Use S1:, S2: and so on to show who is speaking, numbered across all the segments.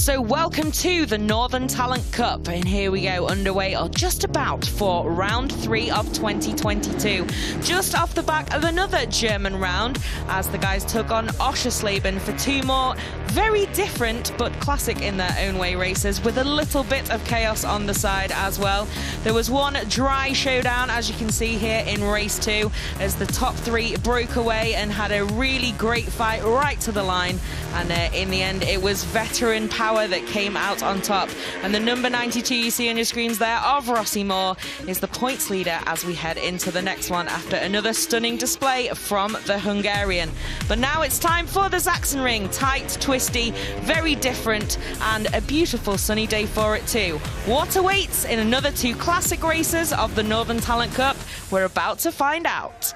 S1: So welcome to the Northern Talent Cup, and here we go, underway or just about for round 3 of 2022. Just off the back of another German round, as the guys took on Oschersleben for 2 more very different but classic in their own way races, with a little bit of chaos on the side as well. There was one dry showdown, as you can see here in race 2, as the top 3 broke away and had a really great fight right to the line, and in the end it was veteran power that came out on top, and the number 92 you see on your screens there of Rossi Moore is the points leader as we head into the next one after another stunning display from the Hungarian. But now it's time for the Sachsenring. Tight, twisty, very different, and a beautiful sunny day for it too. What awaits in another 2 classic races of the Northern Talent Cup? We're about to find out.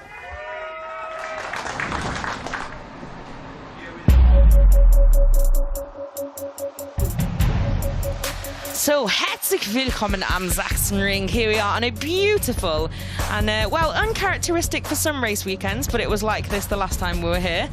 S1: So, herzlich willkommen am Sachsenring. Here we are on a beautiful and, well, uncharacteristic for some race weekends, but it was like this the last time we were here.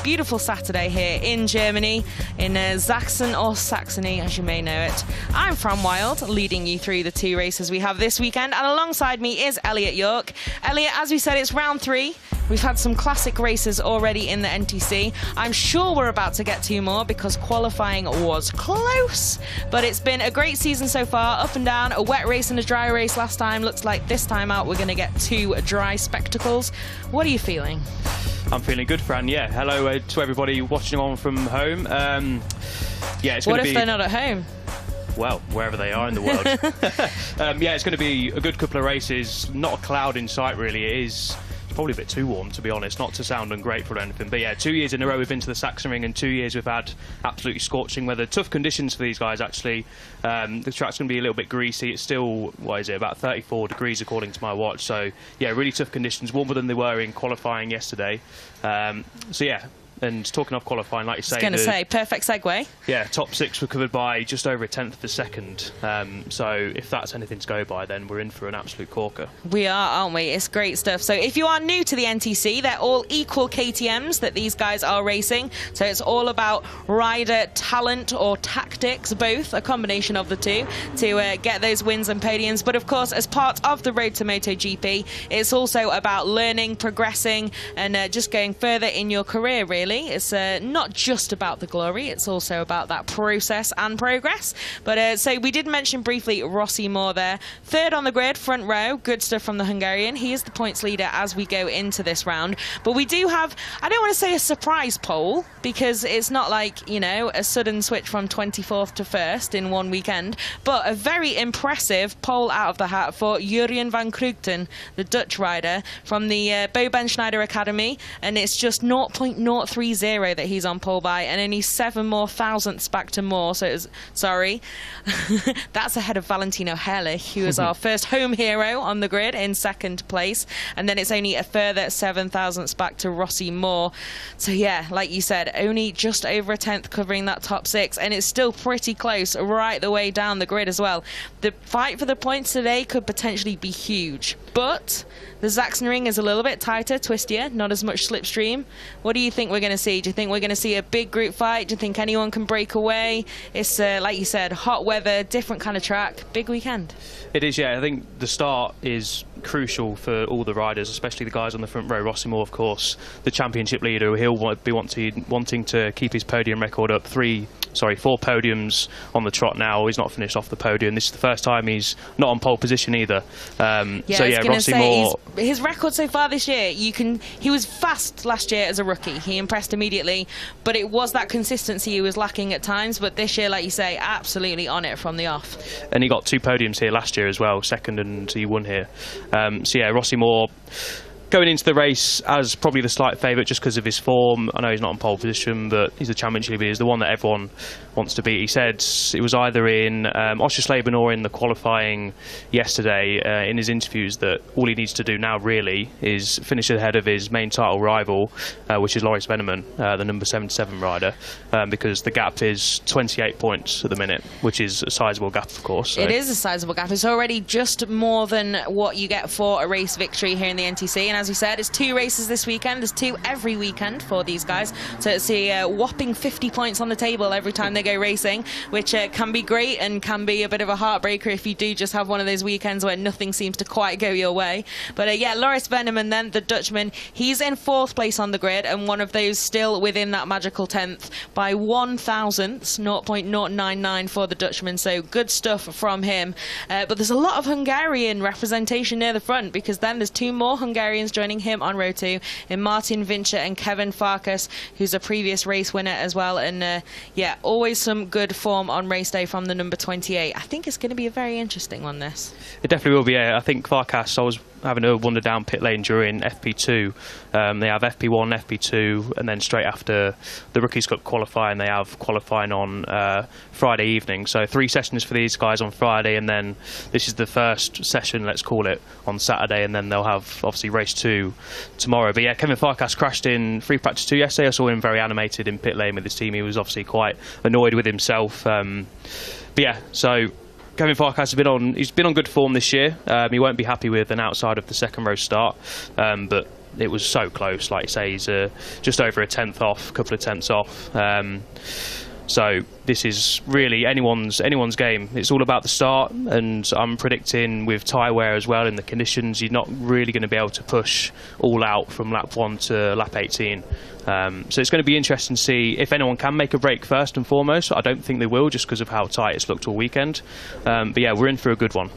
S1: Beautiful Saturday here in Germany, in Sachsen, or Saxony, as you may know it. I'm Fran Wild, leading you through the 2 races we have this weekend, and alongside me is Elliot York. Elliot, as we said, it's round 3. We've had some classic races already in the NTC. I'm sure we're about to get 2 more because qualifying was close, but it's been a great season so far, up and down, a wet race and a dry race last time. Looks like this time out we're going to get 2 dry spectacles. What are you feeling?
S2: I'm feeling good, Fran. Yeah, hello to everybody watching on from home. Yeah, it's
S1: what
S2: going to
S1: if
S2: be...
S1: they're not at home?
S2: Well, wherever they are in the world. Yeah, it's going to be a good couple of races. Not a cloud in sight, really. It is probably a bit too warm, to be honest, not to sound ungrateful or anything. But yeah, 2 years in a row we've been to the Sachsenring, and 2 years we've had absolutely scorching weather. Tough conditions for these guys, actually. The track's going to be a little bit greasy. It's still, what is it, about 34 degrees according to my watch. So yeah, really tough conditions, warmer than they were in qualifying yesterday. So yeah. And talking of qualifying, like you say...
S1: I was going to say, perfect segue.
S2: Yeah, top 6 were covered by just over a tenth of a second. So if that's anything to go by, then we're in for an absolute corker. We
S1: are, aren't we? It's great stuff. So if you are new to the NTC, they're all equal KTMs that these guys are racing. So it's all about rider talent or tactics, both, a combination of the 2, to get those wins and podiums. But of course, as part of the Road to MotoGP, it's also about learning, progressing, and just going further in your career, really. It's not just about the glory, it's also about that process and progress. But so we did mention briefly Rossi Moore there, 3rd on the grid, front row, good stuff from the Hungarian. He is the points leader as we go into this round. But we do have, I don't want to say a surprise pole, because it's not like, you know, a sudden switch from 24th to 1st in one weekend, but a very impressive pole out of the hat for Jurjen van Krugten, the Dutch rider from the Bo Schneider Academy, and it's just 0.03 that he's on pole by, and only 7 more thousandths back to Moore. So it's, sorry, that's ahead of Valentino Herrlich, who is our first home hero on the grid in 2nd place, and then it's only a further 7 thousandths back to Rossi Moore. So yeah, like you said, only just over a tenth covering that top 6, and it's still pretty close right the way down the grid as well. The fight for the points today could potentially be huge, but the Sachsenring is a little bit tighter, twistier, not as much slipstream. What do you think we're going to see? Do you think we're going to see a big group fight? Do you think anyone can break away? It's, like you said, hot weather, different kind of track, big weekend.
S2: It is, yeah. I think the start is crucial for all the riders, especially the guys on the front row. Rossi Moore, of course, the championship leader. He'll be wanting to keep his podium record up. 4 podiums on the trot now. He's not finished off the podium. This is the first time he's not on pole position either.
S1: Yeah, so yeah, Rossi Moore, his record so far this year, he was fast last year as a rookie. He impressed immediately, but it was that consistency he was lacking at times. But this year, like you say, absolutely on it from the off. And he got 2 podiums here last year as well, 2nd, and he won here. So yeah, Rossi Moore going into the race as probably the slight favourite just because of his form. I know he's not in pole position, but he's the championship leader. He's the one that everyone wants to beat. He said it was either in Oschersleben or in the qualifying yesterday in his interviews that all he needs to do now really is finish ahead of his main title rival, which is Loris Veneman, the number 77 rider, because the gap is 28 points at the minute, which is a sizable gap, of course. So. It is a sizable gap. It's already just more than what you get for a race victory here in the NTC. And as we said. It's 2 races this weekend. There's 2 every weekend for these guys. So it's a whopping 50 points on the table every time they go racing, which can be great and can be a bit of a heartbreaker if you do just have one of those weekends where nothing seems to quite go your way. But yeah, Loris Veneman then, the Dutchman, he's in 4th place on the grid and one of those still within that magical 10th by 1,000ths, 0.099 for the Dutchman. So good stuff from him. But there's a lot of Hungarian representation near the front, because then there's 2 more Hungarians joining him on row 2 in Martin Vincher and Kevin Farkas, who's a previous race winner as well. And yeah, always some good form on race day from the number 28. I think it's going to be a very interesting one, this.
S2: It definitely will be. Yeah, I think Farkas, I was having a wander down pit lane during FP2. They have FP1, FP2, and then straight after the Rookies Cup qualifying, they have qualifying on Friday evening. So 3 sessions for these guys on Friday, and then this is the first session, let's call it, on Saturday, and then they'll have obviously race 2 tomorrow. But yeah, Kevin Farkas crashed in free practice 2 yesterday. I saw him very animated in pit lane with his team. He was obviously quite annoyed with himself. But yeah, so Kevin Farkas he's been on good form this year. He won't be happy with an outside of the 2nd row start, but it was so close. Like you say, he's just over a 10th off, a couple of tenths off. So this is really anyone's game. It's all about the start, and I'm predicting with tyre wear as well in the conditions, you're not really going to be able to push all out from lap 1 to lap 18. So it's going to be interesting to see if anyone can make a break first and foremost. I don't think they will, just because of how tight it's looked all weekend. But yeah, we're in for a good one.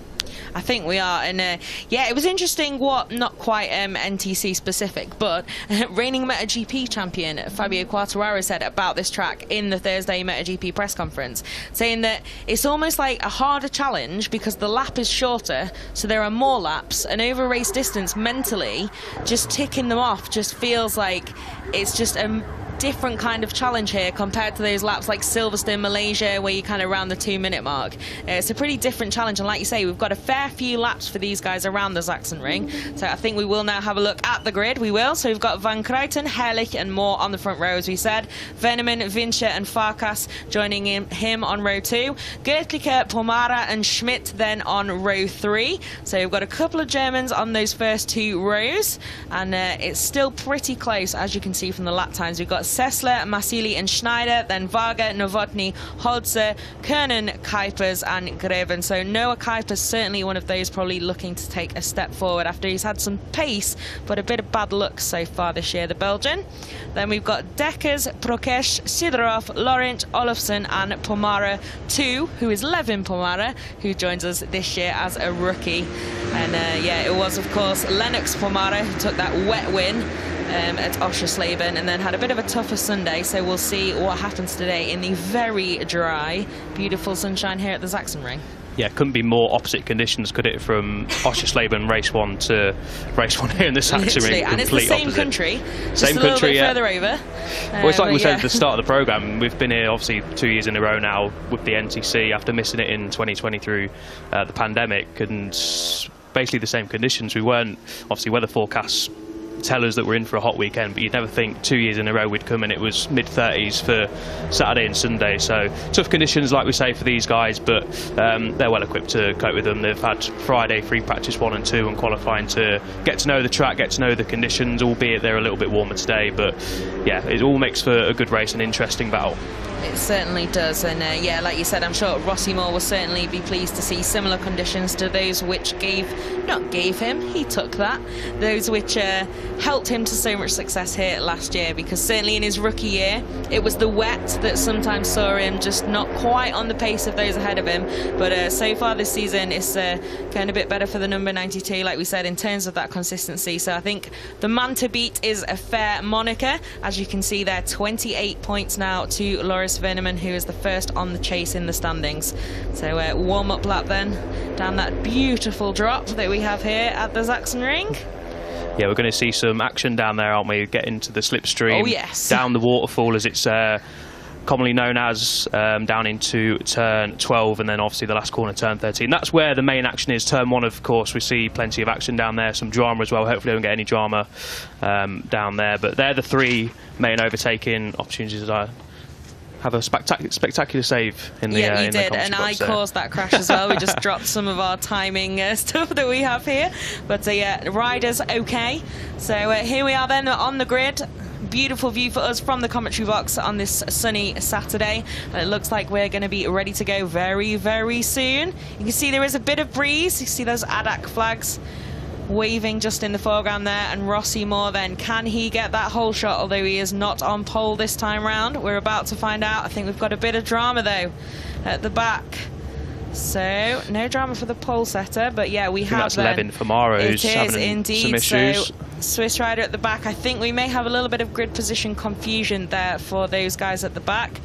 S1: I think we are, and yeah, it was interesting what, not quite NTC specific, but reigning MotoGP champion Fabio Quartararo said about this track in the Thursday MotoGP press conference, saying that it's almost like a harder challenge because the lap is shorter, so there are more laps, and over race distance, mentally, just ticking them off just feels like it's just a different kind of challenge here compared to those laps like Silverstone, Malaysia, where you kind of around the 2-minute mark. It's a pretty different challenge, and like you say, we've got a fair few laps for these guys around the Sachsenring. So I think we will now have a look at the grid. We will. So we've got Van Kruijten, Herrlich and more on the front row, as we said. Veneman, Vincher and Farkas joining him on row 2. Gertliche, Pomara and Schmidt then on row 3. So we've got a couple of Germans on those first 2 rows, and it's still pretty close, as you can see from the lap times. We've got Sessler, Masili and Schneider, then Varga, Novotny, Holzer, Kernan, Kuipers and Greven. So Noah Kuipers certainly one of those probably looking to take a step forward after he's had some pace, but a bit of bad luck so far this year, the Belgian. Then we've got Dekkers, Prokesh, Sidorov, Laurent, Olofsson and Pomara 2, who is Levin Pomara, who joins us this year as a rookie. And yeah, it was of course Lennox Pomara who took that wet win at Oschersleben and then had a bit of a tougher Sunday, so we'll see what happens today in the very dry, beautiful sunshine here at the Sachsenring.
S2: Yeah, couldn't be more opposite conditions, could it, from Oschersleben race 1 to race 1 here in the Sachsenring.
S1: And it's the same
S2: opposite.
S1: Country, just
S2: same
S1: a little
S2: country,
S1: bit
S2: yeah.
S1: further over.
S2: Well, it's like we said at the start of the programme, we've been here obviously 2 years in a row now with the NTC after missing it in 2020 through the pandemic, and basically the same conditions. We weren't, obviously weather forecasts tell us that we're in for a hot weekend, but you'd never think 2 years in a row we'd come and it was mid-30s for Saturday and Sunday. So tough conditions, like we say, for these guys, but they're well equipped to cope with them. They've had Friday free practice 1 and 2 and qualifying to get to know the track, get to know the conditions, albeit they're a little bit warmer today. But yeah, it all makes for a good race and interesting battle.
S1: It certainly does, and yeah, like you said, I'm sure Rossi Moore will certainly be pleased to see similar conditions to those which he took that, those which helped him to so much success here last year, because certainly in his rookie year, it was the wet that sometimes saw him just not quite on the pace of those ahead of him, but so far this season it's going a bit better for the number 92, like we said, in terms of that consistency. So I think the man to beat is a fair moniker. As you can see there, 28 points now to Loris Veneman, who is the first on the chase in the standings. So warm-up lap then down that beautiful drop that we have here at the Sachsenring.
S2: Yeah, we're going to see some action down there, aren't we? Get into the slipstream,
S1: oh, yes.
S2: Down the waterfall, as it's commonly known as, down into turn 12, and then obviously the last corner, turn 13. That's where the main action is. Turn 1, of course, we see plenty of action down there, some drama as well. Hopefully we don't get any drama down there, but they're the 3 main overtaking opportunities, as I have a spectacular save in the
S1: yeah, you
S2: in the
S1: did,
S2: commentary
S1: and I
S2: box there.
S1: caused that crash as well. We just dropped some of our timing stuff that we have here, but yeah, riders okay. So here we are then on the grid. Beautiful view for us from the commentary box on this sunny Saturday. And it looks like we're going to be ready to go very, very soon. You can see there is a bit of breeze. You see those ADAC flags waving just in the foreground there. And Rossi Moore then, can he get that whole shot? Although he is not on pole this time round. We're about to find out. I think we've got a bit of drama though at the back. So no drama for the pole setter, but yeah, we have.
S2: That's Levin Famaro who's having
S1: indeed
S2: some issues.
S1: So Swiss rider at the back. I think we may have a little bit of grid position confusion there for those guys at the back.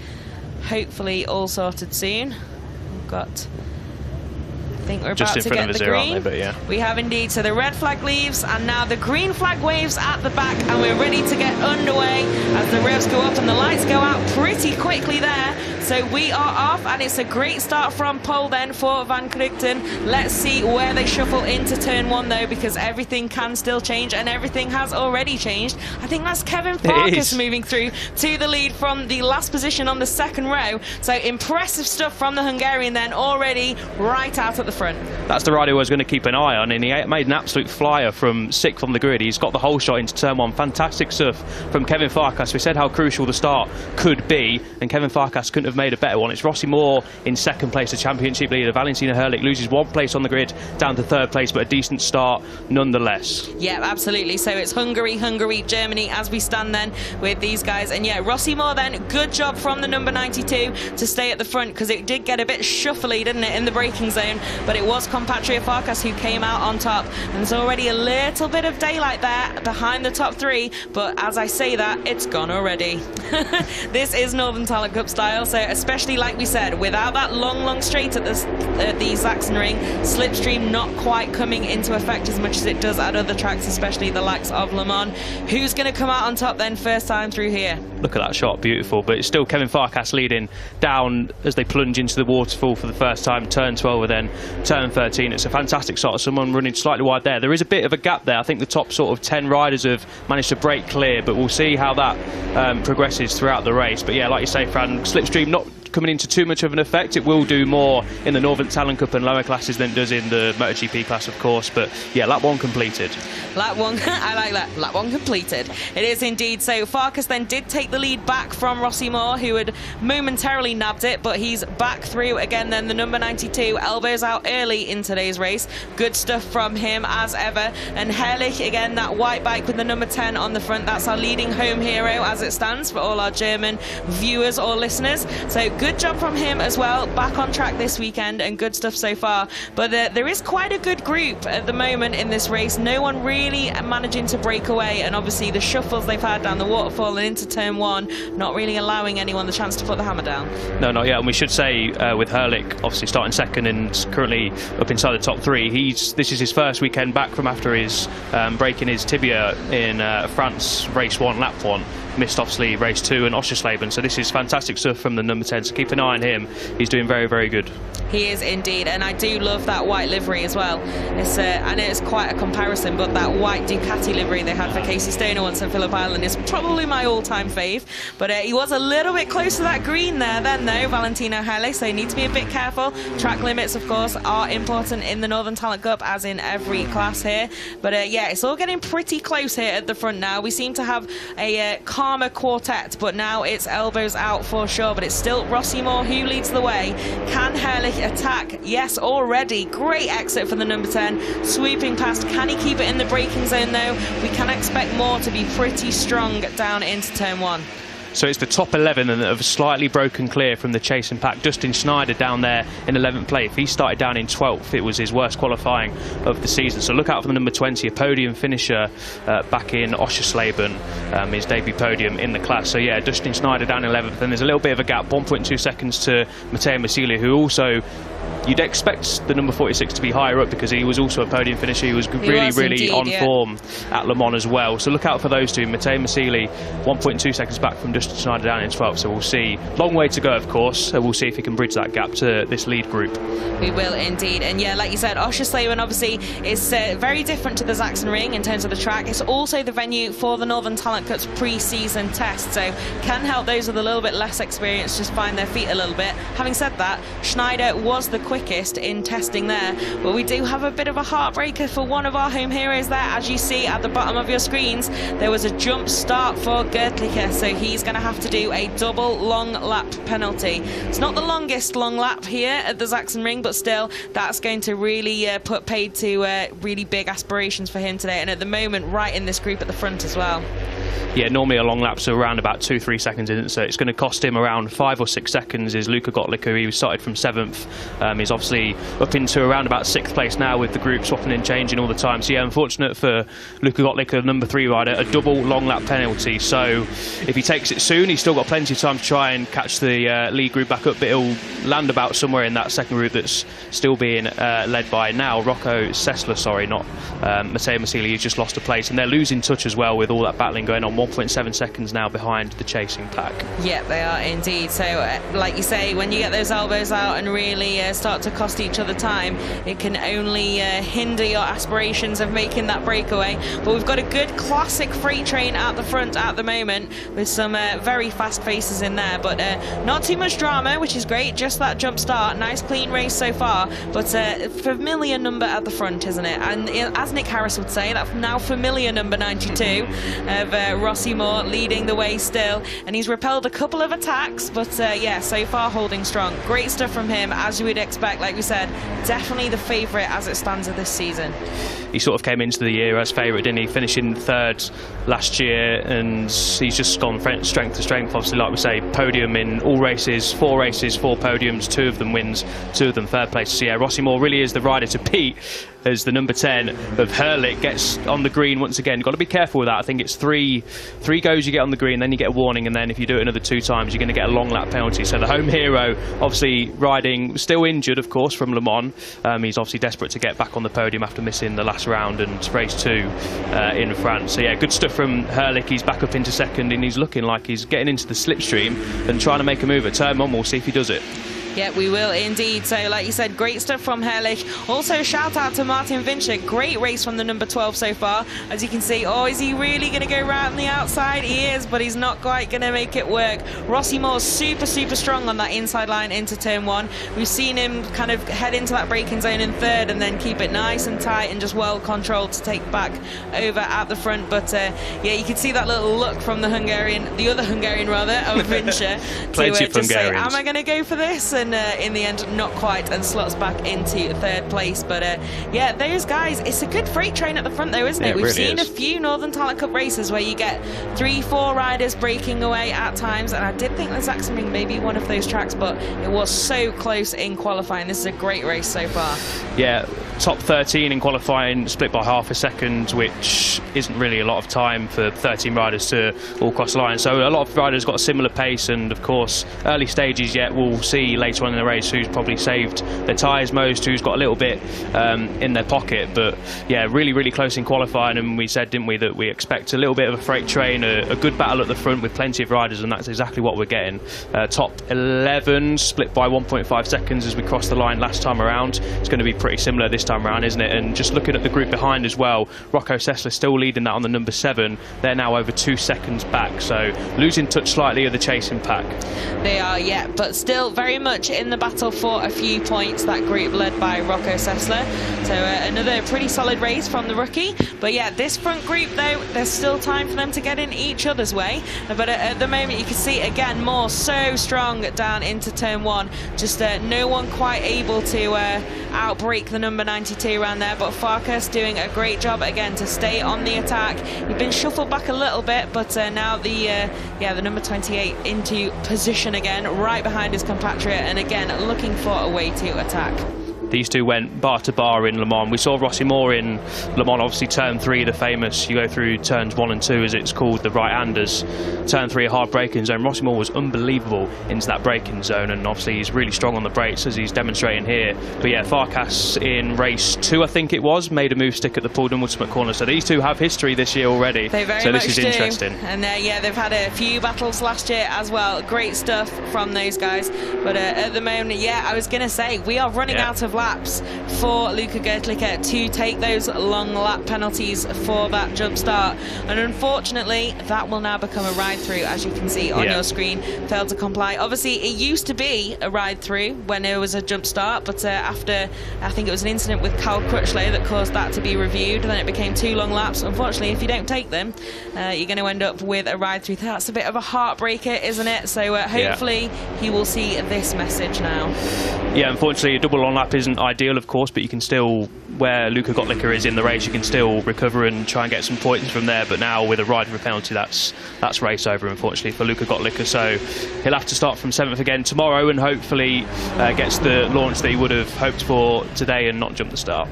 S1: Hopefully all sorted soon. We've got, I think we're
S2: just
S1: about to get the green.
S2: Aren't they? But yeah.
S1: We have indeed. So the red flag leaves, and now the green flag waves at the back, and we're ready to get underway as the revs go up and the lights go out pretty quickly there. So we are off, and it's a great start from pole then for Van Krugten. Let's see where they shuffle into turn one though, because everything can still change, and everything has already changed. I think that's Kevin Farkas moving through to the lead from the last position on the second row. So impressive stuff from the Hungarian then, already right out at the front.
S2: That's the rider who I was going to keep an eye on, and he made an absolute flyer from 6th on the grid. He's got the whole shot into turn one. Fantastic stuff from Kevin Farkas. We said how crucial the start could be, and Kevin Farkas couldn't have made a better one. It's Rossi Moore in second place, the championship leader. Valentina Herlich loses 1 place on the grid down to 3rd place, but a decent start nonetheless.
S1: Yeah, absolutely. So it's Hungary, Germany as we stand then with these guys. And yeah, Rossi Moore then, good job from the number 92 to stay at the front, because it did get a bit shuffly, didn't it, in the braking zone, but it was compatriot Farkas who came out on top. And there's already a little bit of daylight there behind the top 3, but as I say that, it's gone already. This is Northern Talent Cup style, so especially like we said, without that long straight at the Sachsenring, slipstream not quite coming into effect as much as it does at other tracks, especially the likes of Le Mans. Who's going to come out on top then first time through here?
S2: Look at that shot, beautiful. But it's still Kevin Farkas leading down as they plunge into the waterfall for the first time, turn 12 and then turn 13. It's a fantastic shot. Someone running slightly wide there. There is a bit of a gap there. I think the top sort of 10 riders have managed to break clear, but we'll see how that progresses throughout the race. But yeah, like you say, Fran, slipstream not coming into too much of an effect. It will do more in the Northern Talent Cup and lower classes than it does in the MotoGP class, of course. But yeah, lap 1 completed. Lap 1,
S1: I like that. Lap 1 completed. It is indeed. So Farkas then did take the lead back from Rossi Moore, who had momentarily nabbed it, but he's back through again then. The number 92 elbows out early in today's race. Good stuff from him as ever. And Herlich again, that white bike with the number 10 on the front. That's our leading home hero as it stands for all our German viewers or listeners. So good job from him as well, back on track this weekend, and good stuff so far. But there is quite a good group at the moment in this race. No one really managing to break away, and obviously the shuffles they've had down the waterfall and into turn 1 not really allowing anyone the chance to put the hammer down. No, not yet. And we should say with Herlich obviously starting second and currently up inside the top 3, this is his first weekend back from after his breaking his tibia in France race 1, lap 1. Missed obviously race 2 and Oschersleben, so this is fantastic stuff from the number 10, so keep an eye on him. He's doing very, very good. He is indeed, and I do love that white livery as well. It's I know it's quite a comparison, but that white Ducati livery they had for Casey Stoner once on Phillip Island is probably my all-time fave. But he was a little bit close to that green there then though, Valentino Herlich, so you need to be a bit careful. Track limits, of course, are important in the Northern Talent Cup, as in every class here. But yeah, it's all getting pretty close here at the front now. We seem to have a calmer quartet, but now it's elbows out for sure. But it's still Rossi Moore who leads the way. Can Herlich attack? Yes, already. Great exit for the number 10. Sweeping past. Can he keep it in the braking zone though? We can expect Moore to be pretty strong down into turn 1. So it's the top 11 that have slightly broken clear from the chasing pack. Dustin Schneider down there in 11th place. He started down in 12th. It was his worst qualifying of the season. So look out for the number 20, a podium finisher back in Oschersleben, his debut podium in the class. So yeah, Dustin Schneider down in 11th. And there's a little bit of a gap, 1.2 seconds to Matteo Massilia, who also
S2: you'd expect the number 46 to be higher up because he was also a podium finisher. He was really on form at Le Mans as well. So look out for those two. Matej Masili, 1.2 seconds back from Justin Schneider down in 12th. So we'll see. Long way to go, of course. So we'll see if he can bridge that gap to this lead group.
S1: We will indeed. And yeah, like you said, Oschersleben obviously is very different to the Sachsenring in terms of the track. It's also the venue for the Northern Talent Cup's pre-season test. So can help those with a little bit less experience just find their feet a little bit. Having said that, Schneider was the quickest in testing there, but we do have a bit of a heartbreaker for one of our home heroes there. As you see at the bottom of your screens, there was a jump start for Gertlicher, so he's going to have to do a double long lap penalty. It's not the longest long lap here at the Sachsenring, but still that's going to really put paid to really big aspirations for him today, and at the moment right in this group at the front as well.
S2: Yeah, normally a long lap's around about 2-3 seconds, isn't it? So it's going to cost him around 5 or 6 seconds. Is Luca Gottlicher. He started from 7th. He's obviously up into around about 6th place now with the group swapping and changing all the time. So yeah, unfortunate for Luca Gottlicher, number 3 rider, a double long lap penalty. So if he takes it soon, he's still got plenty of time to try and catch the lead group back up, but he'll land about somewhere in that second group that's still being led by now Rocco Sessler, sorry, not Matej Masili, who's just lost a place, and they're losing touch as well with all that battling going on. 1.7 seconds now behind the chasing pack.
S1: Yeah, they are indeed. So like you say, when you get those elbows out and really start to cost each other time, it can only hinder your aspirations of making that breakaway. But we've got a good classic freight train at the front at the moment with some very fast faces in there, but not too much drama, which is great. Just that jump start, nice clean race so far, but familiar number at the front, isn't it? And as Nick Harris would say, that now familiar number 92 of Rossi Moore leading the way still, and he's repelled a couple of attacks, but yeah, so far holding strong. Great stuff from him, as you would expect. Like we said, definitely the favourite as it stands of this season.
S2: He sort of came into the year as favourite, didn't he? Finishing 3rd last year, and he's just gone strength to strength. Obviously, like we say, podium in all races, 4 podiums, 2 of them wins, 2 of them 3rd place. So yeah, Rossi Moore really is the rider to beat as the number 10 of Herlich gets on the green once again. You've got to be careful with that. I think it's three goes you get on the green, then you get a warning, and then if you do it another 2 times, you're going to get a long lap penalty. So the home hero, obviously riding, still injured, of course, from Le Mans. He's obviously desperate to get back on the podium after missing the last round and race 2 in France. So yeah, good stuff from Herlich. He's back up into 2nd, and he's looking like he's getting into the slipstream and trying to make a move at turn 1. We'll see if he does it.
S1: Yeah, we will indeed. So, like you said, great stuff from Herlich. Also, shout out to Martin Vincher. Great race from the number 12 so far. As you can see, oh, is he really going to go right on the outside? He is, but he's not quite going to make it work. Rossi Moore's super strong on that inside line into turn 1. We've seen him kind of head into that braking zone in 3rd and then keep it nice and tight and just well controlled to take back over at the front. But yeah, you can see that little look from the other Hungarian rather, of Vincher.
S2: Plenty of
S1: just say,
S2: Hungarians.
S1: am I going to go for this? And in the end, not quite, and slots back into 3rd place. But yeah, those guys, it's a good freight train at the front though, isn't it? We've seen a few Northern Talent Cup races where you get 3-4 riders breaking away at times, and I did think the Sachsenring may be one of those tracks, but it was so close in qualifying. This is a great race so far.
S2: Yeah, top 13 in qualifying, split by half a second, which isn't really a lot of time for 13 riders to all cross the line. So a lot of riders got a similar pace, and of course early stages yet, we'll see later on in the race who's probably saved their tyres most, who's got a little bit in their pocket. But yeah, really close in qualifying, and we said, didn't we, that we expect a little bit of a freight train, a good battle at the front with plenty of riders, and that's exactly what we're getting. Top 11 split by 1.5 seconds as we crossed the line last time around. It's going to be pretty similar this time around, isn't it? And just looking at the group behind as well, Rocco Sessler still leading that on the number 7. They're now over 2 seconds back, so losing touch slightly of the chasing pack.
S1: They are, yeah, but still very much in the battle for a few points, that group led by Rocco Sessler. So another pretty solid race from the rookie. But yeah, this front group though, there's still time for them to get in each other's way. But at the moment you can see again Moore so strong down into turn 1. Just no one quite able to outbreak the number 92 around there, but Farkas doing a great job again to stay on the attack. He's been shuffled back a little bit, but now the number 28 into position again, right behind his compatriot, and again looking for a way to attack.
S2: these two went bar to bar in Le Mans. We saw Rossi Moore in Le Mans, obviously turn 3, the famous, you go through turns 1 and 2 as it's called, the right-handers. Turn 3, a hard braking zone. Rossi Moore was unbelievable into that braking zone, and obviously he's really strong on the brakes as he's demonstrating here. But yeah, Farkas in race 2, I think it was, made a move stick at the Podium ultimate corner. So these two have history this year already.
S1: They very
S2: so
S1: much
S2: this is
S1: do.
S2: interesting.
S1: And yeah, they've had a few battles last year as well. Great stuff from those guys. But at the moment, yeah, I was going to say, we are running out of laps for Luca Gertlicher to take those long lap penalties for that jump start. And unfortunately, that will now become a ride through, as you can see on your screen. Failed to comply. Obviously, it used to be a ride through when there was a jump start, but after, I think it was an incident with Carl Crutchlow that caused that to be reviewed, and then it became 2 long laps. Unfortunately, if you don't take them, you're going to end up with a ride through. That's a bit of a heartbreaker, isn't it? So hopefully he will see this message now. Yeah,
S2: unfortunately, a double long lap isn't ideal, of course, but you can still, where Luca Gertlicher is in the race, you can still recover and try and get some points from there. But now with a ride for a penalty, that's race over, unfortunately, for Luca Gertlicher. So he'll have to start from 7th again tomorrow, and hopefully gets the launch that he would have hoped for today and not jump the start.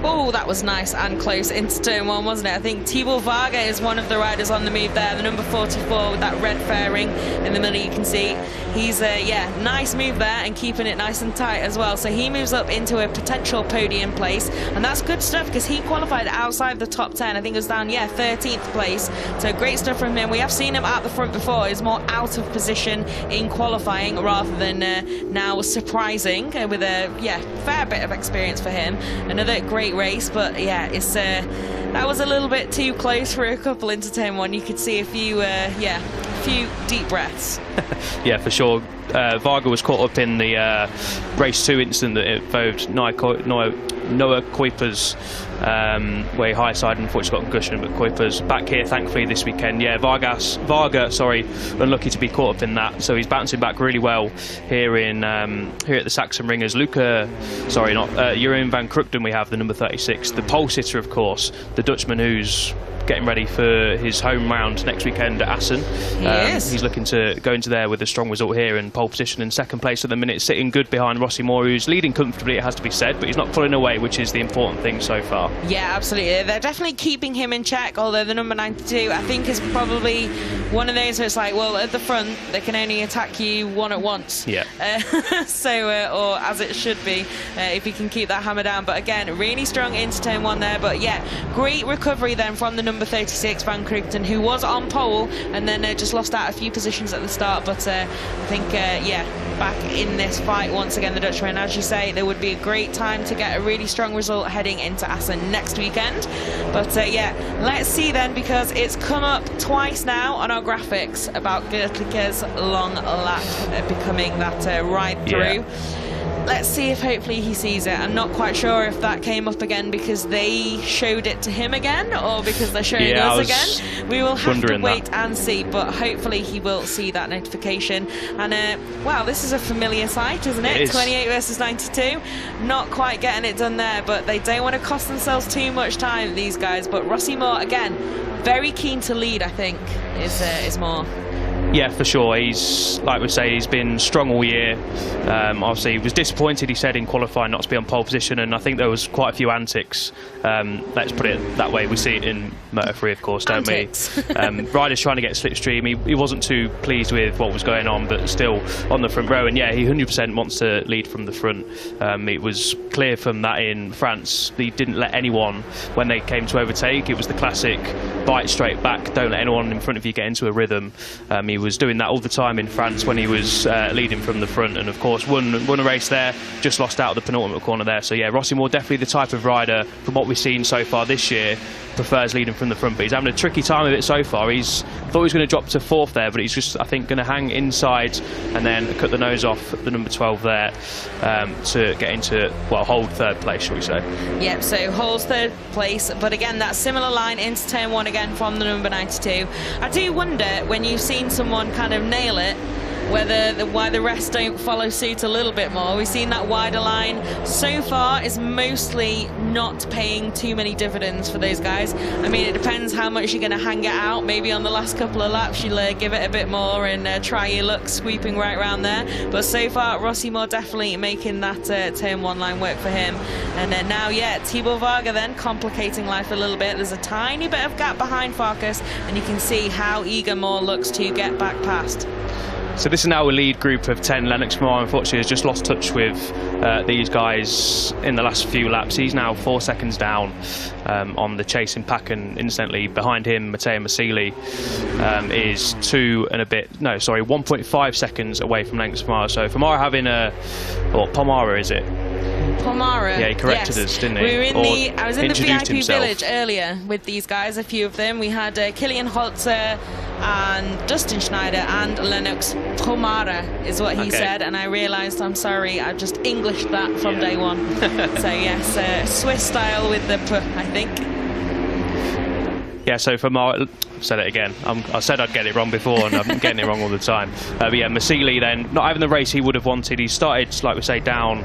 S1: Oh, that was nice and close into turn 1, wasn't it? I think Thibaut Varga is one of the riders on the move there, the number 44 with that red fairing in the middle, you can see. He's, yeah, nice move there and keeping it nice and tight as well. So he moves up into a potential podium place, and that's good stuff because he qualified outside the top 10. I think it was down, 13th place. So great stuff from him. We have seen him at the front before. He's more out of position in qualifying rather than now surprising with a, fair bit of experience for him. Another great race, but yeah, it's that was a little bit too close for a couple into turn 1. You could see a few deep breaths.
S2: Yeah, for sure. Varga was caught up in the race 2 incident that involved Noah Kuiper's way high side, unfortunately got concussion, but Kuiper's back here thankfully this weekend. Yeah, Varga, unlucky to be caught up in that, so he's bouncing back really well here in here at the Sachsenring as Jeroen van Krugden we have, the number 36, the pole sitter of course, the Dutchman who's getting ready for his home round next weekend at Assen. He's looking to go into there with a strong result here in pole position in 2nd place at the minute, sitting good behind Rossi Moore, who's leading comfortably, it has to be said, but he's not pulling away, which is the important thing so far. Yeah,
S1: absolutely. They're definitely keeping him in check, although the number 92, I think, is probably one of those where it's like, well, at the front, they can only attack you one at once.
S2: Yeah.
S1: Or as it should be, if you can keep that hammer down. But again, really strong into turn 1 there. But yeah, great recovery then from the number 36, Van Krugden, who was on pole and then just lost out a few positions at the start. But I think, back in this fight once again, the Dutchman. As you say, there would be a great time to get a really strong result heading into Assen next weekend. But let's see then, because it's come up twice now on our graphics about Gertlicher's long lap becoming that ride through. Let's see if hopefully he sees it. I'm not quite sure if that came up again because they showed it to him again or because they're showing us again. We will have to wait and see, but hopefully he will see that notification. And wow, this is a familiar sight, isn't it? 28 versus 92. Not quite getting it done there, but they don't want to cost themselves too much time, these guys. But Rossi Moore, again, very keen to lead, I think, is Moore.
S2: Yeah, for sure. He's, like we say, he's been strong all year. Obviously, he was disappointed, he said, in qualifying not to be on pole position, and I think there was quite a few antics. Let's put it that way. We see it in Moto3, of course, don't we? Riders trying to get slipstream. He wasn't too pleased with what was going on, but still on the front row. And yeah, he 100% wants to lead from the front. It was clear from that in France. He didn't let anyone, when they came to overtake, it was the classic bite straight back, don't let anyone in front of you get into a rhythm. He was doing that all the time in France when he was leading from the front, and of course won a race there, just lost out at the penultimate corner there. So yeah, Rossi Moore, definitely the type of rider, from what we've seen so far this year, prefers leading from the front, but he's having a tricky time of it so far. He's thought he was going to drop to 4th there, but he's just, I think, going to hang inside and then cut the nose off the number 12 there to get into, well, hold 3rd place, shall we say. Yep,
S1: so holds 3rd place, but again, that similar line into turn 1 again from the number 92. I do wonder, when you've seen someone kind of nail it, why the rest don't follow suit a little bit more. We've seen that wider line so far is mostly not paying too many dividends for those guys. I mean, it depends how much you're going to hang it out. Maybe on the last couple of laps you'll give it a bit more and try your luck sweeping right around there. But so far, Rossi Moore definitely making that turn 1 line work for him. And then now, yeah, Thibaut Varga then complicating life a little bit. There's a tiny bit of gap behind Farkas, and you can see how eager Moore looks to get back past.
S2: So this is now a lead group of 10. Lennox Moore, unfortunately, has just lost touch with these guys in the last few laps. He's now 4 seconds down on the chasing pack, and instantly behind him, Matteo Massili is 1.5 seconds away from Lennox Moore. So Famara having Pomara, is it?
S1: Pomara.
S2: Yeah, he corrected us, didn't he?
S1: We were in I was in the VIP
S2: himself.
S1: village earlier with these guys, a few of them. We had Kilian Holzer and Dustin Schneider and Lennox Pomara is what he said, and I realised, I'm sorry, I've just Englished that from day one. So yes, Swiss style with the P, I think.
S2: Yeah, so Famara, said it again. I said I'd get it wrong before, and I'm getting it wrong all the time. But yeah, Massili then, not having the race he would have wanted. He started, like we say, down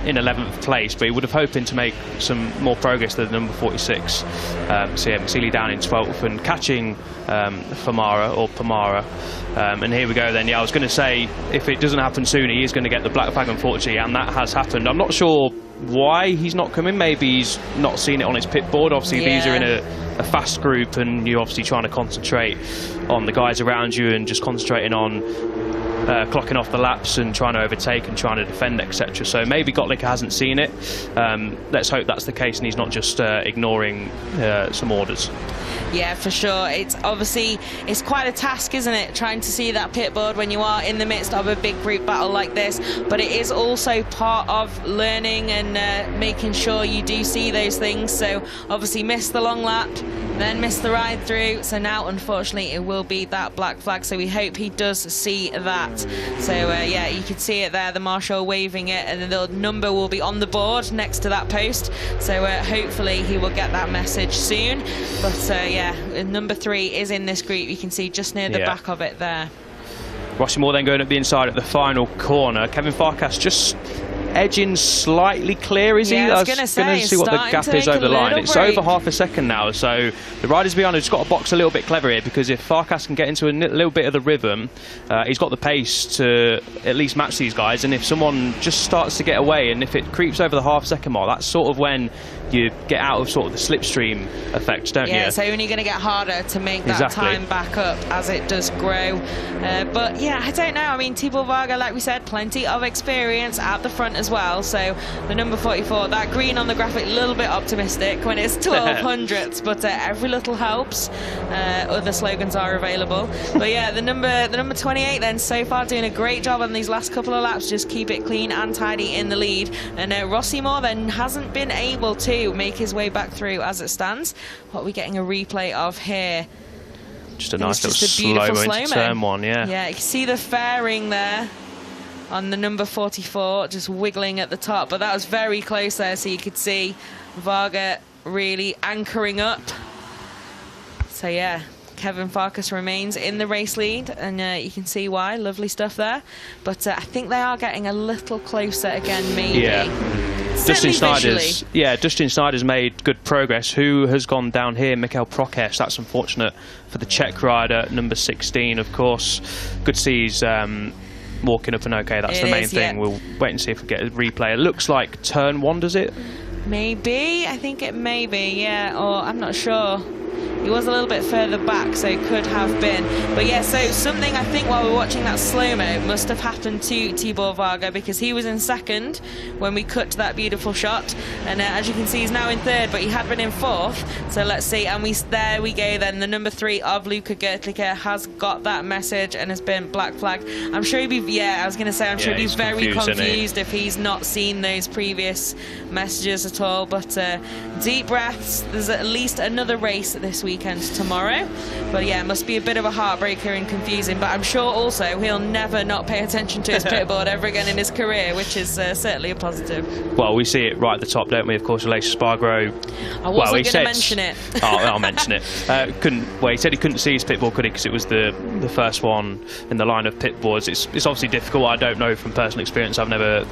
S2: in 11th place, but he would have hoping to make some more progress than number 46. So yeah, Massili down in 12th and catching Pomara. And here we go then. Yeah, I was going to say, if it doesn't happen soon, he is going to get the black flag, unfortunately, and that has happened. I'm not sure why he's not coming. Maybe he's not seen it on his pit board. Obviously, these are in a fast group, and you're obviously trying to concentrate on the guys around you and just concentrating on clocking off the laps and trying to overtake and trying to defend, etc. So maybe Gottlieb hasn't seen it. Let's hope that's the case and he's not just ignoring some orders.
S1: Yeah, for sure. It's obviously, it's quite a task, isn't it, trying to see that pit board when you are in the midst of a big group battle like this, but it is also part of learning and making sure you do see those things. So obviously missed the long lap, then missed the ride through, so now unfortunately it will be that black flag, so we hope he does see that. So yeah, you can see it there, the marshal waving it, and the number will be on the board next to that post, so hopefully he will get that message soon. But yeah, number 3 is in this group, you can see just near the back of it there.
S2: Rossi Moore then going up the inside at the final corner. Kevin Farkas just edging slightly clear, is he?
S1: I was going to
S2: see what the gap is over the line. It's over half a second now, so the riders behind have just got to box a little bit clever here, because if Farkas can get into a little bit of the rhythm, he's got the pace to at least match these guys, and if someone just starts to get away, and if it creeps over the half-second mark, that's sort of when you get out of sort of the slipstream effect, don't you?
S1: Yeah, it's only going to get harder to make that time back up as it does grow. But yeah, I don't know. I mean, Thibaut Varga, like we said, plenty of experience at the front as well. So the number 44, that green on the graphic, a little bit optimistic when it's 1200s, but every little helps. Other slogans are available. But yeah, the number 28 then, so far doing a great job on these last couple of laps, just keep it clean and tidy in the lead. And Rossi Moore then hasn't been able to make his way back through as it stands. What are we getting a replay of here?
S2: Just a nice little slow-mo into turn 1, yeah.
S1: Yeah, you can see the fairing there on the number 44, just wiggling at the top, but that was very close there, so you could see Varga really anchoring up. So yeah, Kevin Farkas remains in the race lead, and you can see why. Lovely stuff there. But I think they are getting a little closer again, maybe.
S2: Yeah. Dustin Snyder's made good progress. Who has gone down here? Mikhail Prokesh. That's unfortunate for the Czech rider, number 16, of course. Good to see he's walking up and okay. That's the main thing. Yeah. We'll wait and see if we get a replay. It looks like turn 1, does it?
S1: Maybe. I think it may be, yeah. Or I'm not sure. He was a little bit further back, so it could have been. But yeah, so something I think while we're watching that slow-mo must have happened to Thibaut Varga, because he was in second when we cut to that beautiful shot. And as you can see, he's now in third, but he had been in fourth. So let's see. And there we go then. The number 3 of Luca Gertlicher has got that message and has been black flagged. I'm sure he'd be, I was going to say, I'm sure he'd be very confused if he's not seen those previous messages at all. But deep breaths. There's at least another race this week weekend tomorrow. But yeah, it must be a bit of a heartbreaker and confusing, but I'm sure also he'll never not pay attention to his pitboard ever again in his career, which is certainly a positive.
S2: Well, we see it right at the top, don't we? Of course, Aleix Spargo.
S1: I wasn't going to mention it.
S2: I'll mention it. He said he couldn't see his pitboard, could he? Because it was the first one in the line of pitboards. It's obviously difficult. I don't know from personal experience. I've never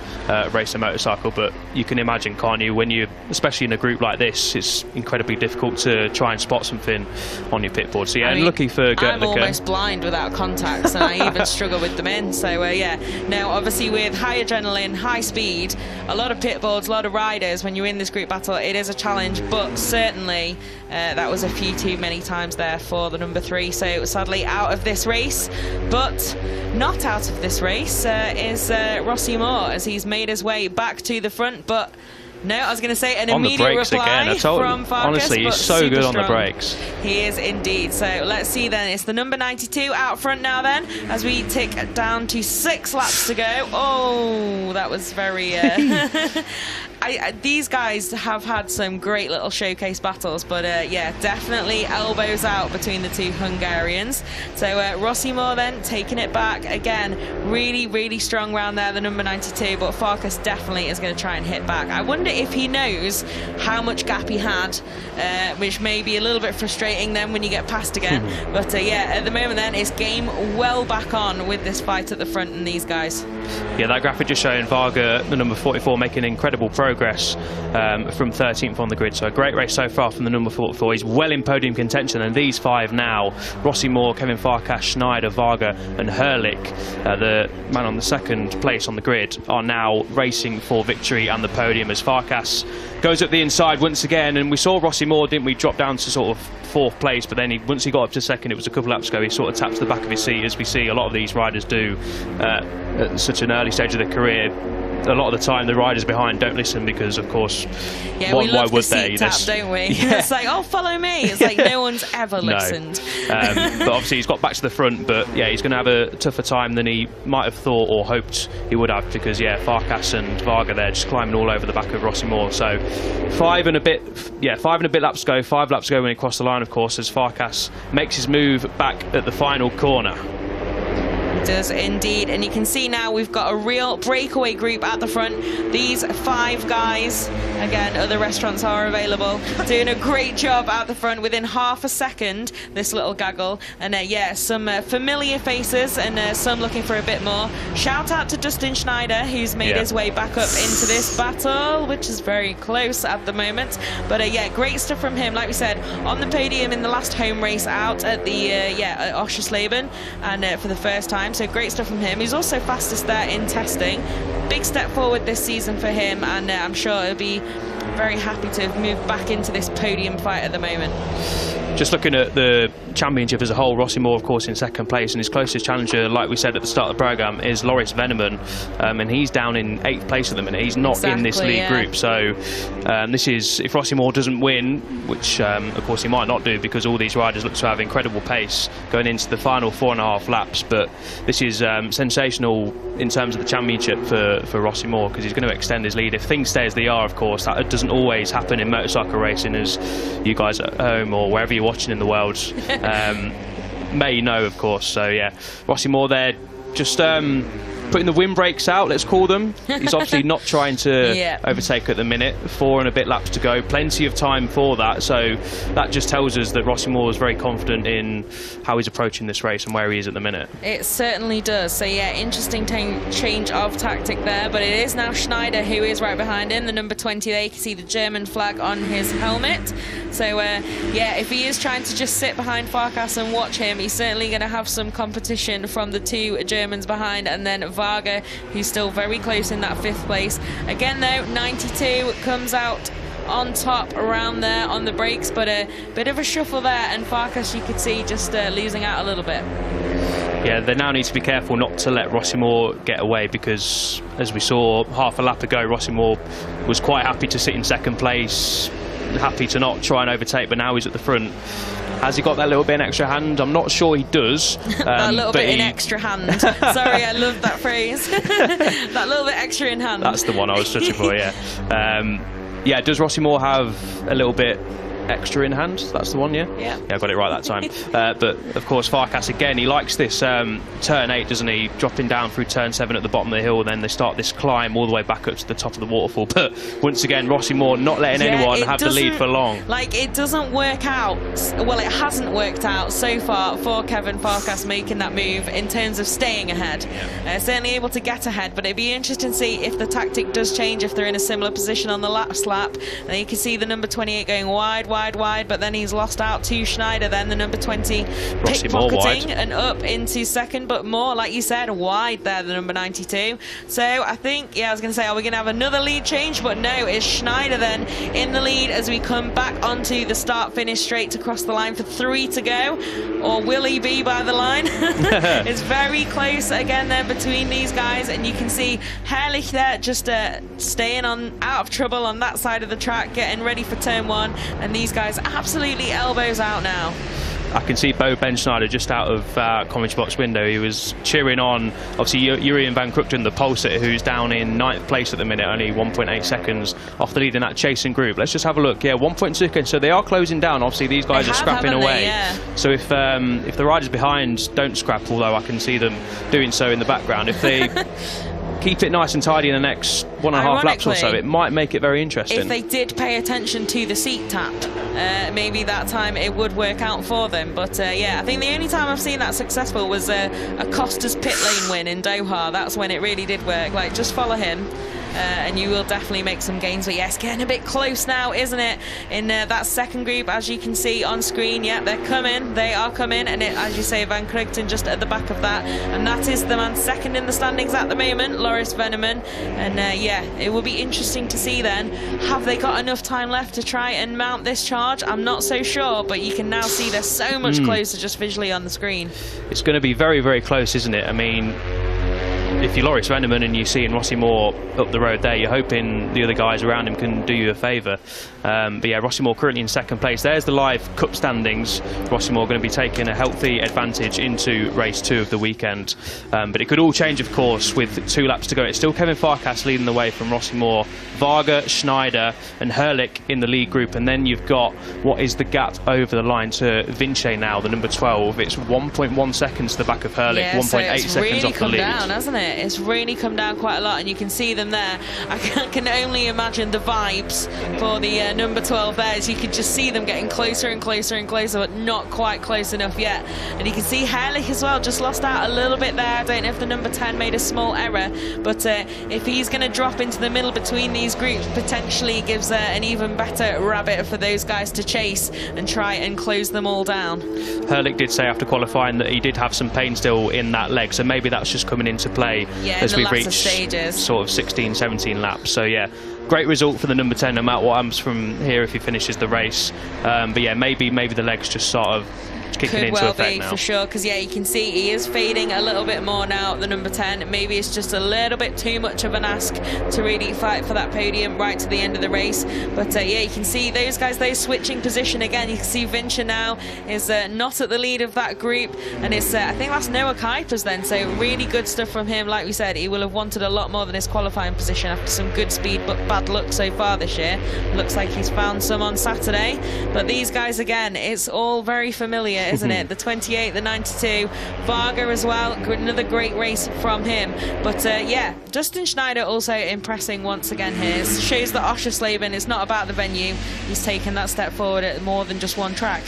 S2: raced a motorcycle, but you can imagine, can't you? When you, especially in a group like this, it's incredibly difficult to try and spot something on your pitboard. So yeah, lucky for Gert
S1: I'm almost blind without contacts, and I even struggle with them in. So yeah, now obviously with high adrenaline, high speed, a lot of pitboards, a lot of riders, when you're in this group battle, it is a challenge, but certainly that was a few too many times there for the number 3. So sadly out of this race, but not out of this race is Rossi Moore, as he's made his way back to the front. But no, I was going to say an immediate reply from Farkas.
S2: Honestly, he's so good on the brakes.
S1: He is indeed. So let's see then. It's the number 92 out front now then, as we tick down to 6 laps to go. Oh, that was very... these guys have had some great little showcase battles, but yeah, definitely elbows out between the two Hungarians. So Rossi Moore then taking it back again. Really, really strong round there, the number 92, but Farkas definitely is going to try and hit back. I wonder if he knows how much gap he had, which may be a little bit frustrating then when you get past again. But yeah, at the moment then, it's game well back on with this fight at the front and these guys.
S2: Yeah, that graphic just showing Varga, the number 44, making incredible progress from 13th on the grid. So a great race so far from the number 44. He's well in podium contention, and these 5 now, Rossi Moore, Kevin Farkas, Schneider, Varga and Herlich, the man on the 2nd place on the grid, are now racing for victory and the podium, as Farkas goes up the inside once again. And we saw Rossi Moore, didn't we, drop down to sort of 4th place, but then once he got up to 2nd, it was a couple of laps ago, he sort of tapped the back of his seat, as we see a lot of these riders do at such an early stage of their career. A lot of the time the riders behind don't listen, because of course,
S1: yeah,
S2: why
S1: would
S2: the
S1: they? Tap, don't we?
S2: Yeah.
S1: It's like, oh, follow me. It's like no one's ever listened.
S2: But obviously he's got back to the front, but yeah, he's going to have a tougher time than he might have thought or hoped he would have, because yeah, Farkas and Varga there just climbing all over the back of Rossi Moore. So 5 and a bit laps to go, 5 laps to go when he crossed the line, of course, as Farkas makes his move back at the final corner.
S1: Does indeed, and you can see now we've got a real breakaway group at the front. These 5 guys, again, other restaurants are available, doing a great job out the front within half a second, this little gaggle. And yeah, some familiar faces and some looking for a bit more. Shout out to Dustin Schneider, who's made his way back up into this battle, which is very close at the moment. But yeah, great stuff from him. Like we said, on the podium in the last home race out at the at Oschersleben, and for the first time. So great stuff from him. He's also fastest there in testing. Big step forward this season for him, and I'm sure he'll be very happy to have moved back into this podium fight at the moment.
S2: Just looking at the championship as a whole, Rossi Moore, of course, in 2nd place, and his closest challenger, like we said at the start of the programme, is Loris Veneman, and he's down in 8th place at the minute. He's not in this league group, so this is, if Rossi Moore doesn't win, which of course he might not do, because all these riders look to have incredible pace going into the final 4.5 laps, but this is sensational in terms of the championship for Rossi Moore, because he's going to extend his lead if things stay as they are. Of course, that doesn't always happen in motorcycle racing, as you guys at home or wherever you're watching in the world may know, of course. So yeah, Rossi Moore there, just putting the windbreaks out, let's call them. He's obviously not trying to overtake at the minute. 4 and a bit laps to go, plenty of time for that. So that just tells us that Rossi Moore is very confident in how he's approaching this race and where he is at the minute. It
S1: certainly does. So yeah, interesting change of tactic there, but it is now Schneider who is right behind him, the number 20 there. You can see the German flag on his helmet. So yeah, if he is trying to just sit behind Farkas and watch him, he's certainly going to have some competition from the 2 Germans behind, and then Varga, who's still very close in that 5th place. Again though, 92 comes out on top around there on the brakes, but a bit of a shuffle there, and Farkas, you could see, just losing out a little bit.
S2: Yeah, they now need to be careful not to let Rossi Moore get away, because as we saw half a lap ago, Rossi Moore was quite happy to sit in 2nd place, happy to not try and overtake, but now he's at the front. Has he got that little bit in extra hand? I'm not sure he does.
S1: That little bit in extra hand. Sorry, I love that phrase. That little bit extra in hand.
S2: That's the one I was searching for, yeah. Yeah, does Rossi Moore have a little bit extra in hand. That's the one, yeah?
S1: Yeah.
S2: Yeah, I got it right that time. But of course, Farkas again, he likes this turn 8, doesn't he? Dropping down through turn 7 at the bottom of the hill, and then they start this climb all the way back up to the top of the waterfall. But once again, Rossi Moore not letting anyone have the lead for long.
S1: Like, it doesn't work out. Well, it hasn't worked out so far for Kevin Farkas making that move in terms of staying ahead. Certainly able to get ahead, but it'd be interesting to see if the tactic does change, if they're in a similar position on the last lap. And you can see the number 28 going wide, but then he's lost out to Schneider, then the number 20 pickpocketing and up into second, but more, like you said, wide there, the number 92. So I think, yeah, I was going to say, are we going to have another lead change? But no, it's Schneider then in the lead as we come back onto the start-finish straight across the line for 3 to go. Or will he be by the line? It's very close again there between these guys, and you can see Herrlich there just staying on out of trouble on that side of the track, getting ready for turn 1, and these guys absolutely elbows out now.
S2: I can see Ben Schneider just out of commentary box window. He was cheering on, obviously, Jurien van Krugten, the pole sitter, who's down in 9th place at the minute, only 1.8 seconds off the lead in that chasing group. Let's just have a look. Yeah, 1.2 seconds. So they are closing down. Obviously, these guys are scrapping away.
S1: Yeah.
S2: So if the riders behind don't scrap, although I can see them doing so in the background, if they keep it nice and tidy in the next 1.5 laps or so, it might make it very interesting.
S1: If they did pay attention to the seat tap, maybe that time it would work out for them. But yeah, I think the only time I've seen that successful was a Costa's pit lane win in Doha. That's when it really did work. Like, just follow him. And you will definitely make some gains. But yes, getting a bit close now, isn't it? In that second group, as you can see on screen, yeah, they're coming. They are coming, and as you say, Van Krugten just at the back of that, and that is the man second in the standings at the moment, Loris Veneman. And yeah, it will be interesting to see then. Have they got enough time left to try and mount this charge? I'm not so sure, but you can now see they're so much closer just visually on the screen. It's
S2: going to be very, very close, isn't it? I mean, if you're Loris Veneman and you see Rossi Moore up the road there, you're hoping the other guys around him can do you a favour. But yeah, Rossi Moore currently in second place. There's the live cup standings. Rossi Moore going to be taking a healthy advantage into race 2 of the weekend. But it could all change, of course, with 2 laps to go. It's still Kevin Farkas leading the way from Rossi Moore, Varga, Schneider and Herrlich in the lead group. And then you've got what is the gap over the line to Vinci now, the number 12. It's 1.1 seconds to the back of Herrlich,
S1: yeah,
S2: 1.8
S1: so
S2: seconds
S1: really
S2: off the lead.
S1: Down, hasn't it? It's really come down quite a lot, and you can see them there. I can only imagine the vibes for the number 12 there, as you can just see them getting closer and closer and closer, but not quite close enough yet. And you can see Herrlich as well, just lost out a little bit there. I don't know if the number 10 made a small error, but if he's going to drop into the middle between these groups, potentially gives an even better rabbit for those guys to chase and try and close them all down.
S2: Herrlich did say after qualifying that he did have some pain still in that leg, so maybe that's just coming into play as we reach sort of 16, 17 laps. So yeah, great result for the number 10, no matter what happens from here if he finishes the race. But yeah, maybe the legs just sort of kicking into effect now.
S1: For sure, because yeah, you can see he is fading a little bit more now, the number 10. Maybe it's just a little bit too much of an ask to really fight for that podium right to the end of the race. But yeah, you can see those guys, those switching position again. You can see Vinci now is not at the lead of that group, and it's I think that's Noah Kuipers then. So really good stuff from him. Like we said, he will have wanted a lot more than his qualifying position after some good speed but bad luck so far this year. Looks like he's found some on Saturday. But these guys again, it's all very familiar, isn't it? The 28, the 92, Varga as well, another great race from him. But yeah, Justin Schneider also impressing once again here. It shows that Oschersleben is not about the venue. He's taken that step forward at more than just one track.